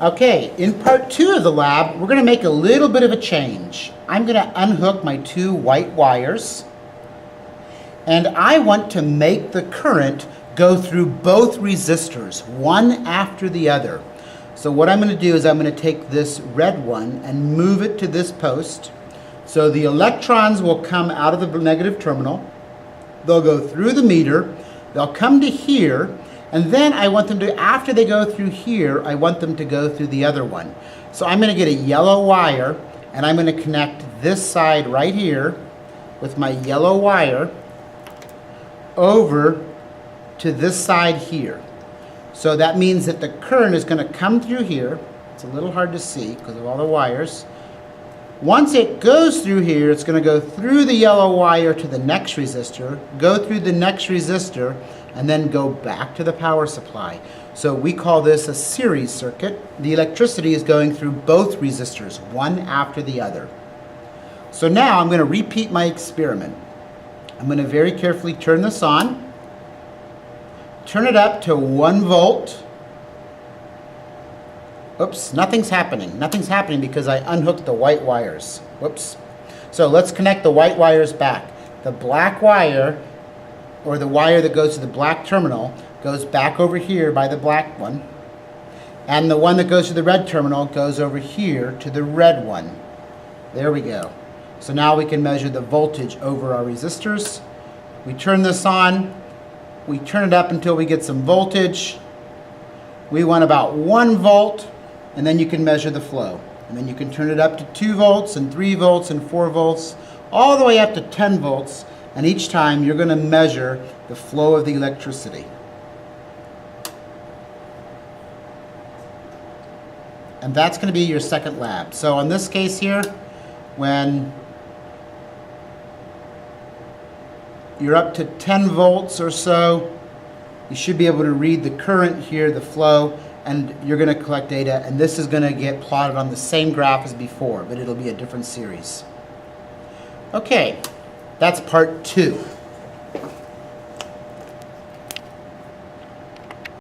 Okay, in part 2 of the lab, we're going to make a little bit of a change. I'm going to unhook my 2 white wires, and I want to make the current go through both resistors, one after the other. So what I'm going to do is I'm going to take this red one and move it to this post. So the electrons will come out of the negative terminal. They'll go through the meter. They'll come to here. And then I want them to, after they go through here, I want them to go through the other one. So I'm going to get a yellow wire, and I'm going to connect this side right here with my yellow wire over to this side here. So that means that the current is going to come through here. It's a little hard to see because of all the wires. Once it goes through here, it's going to go through the yellow wire to the next resistor, go through the next resistor, and then go back to the power supply. So we call this a series circuit. The electricity is going through both resistors, one after the other. So now I'm going to repeat my experiment. I'm going to very carefully turn this on, turn it up to 1 volt. Oops, nothing's happening. Nothing's happening because I unhooked the white wires. Whoops. So let's connect the white wires back. The black wire, or the wire that goes to the black terminal, goes back over here by the black one. And the one that goes to the red terminal goes over here to the red one. There we go. So now we can measure the voltage over our resistors. We turn this on. We turn it up until we get some voltage. We want about 1 volt. And then you can measure the flow. And then you can turn it up to 2 volts and 3 volts and 4 volts, all the way up to 10 volts. And each time you're going to measure the flow of the electricity. And that's going to be your second lab. So in this case here, when you're up to 10 volts or so, you should be able to read the current here, the flow, and you're going to collect data, and this is going to get plotted on the same graph as before, but it'll be a different series. Okay, that's part 2.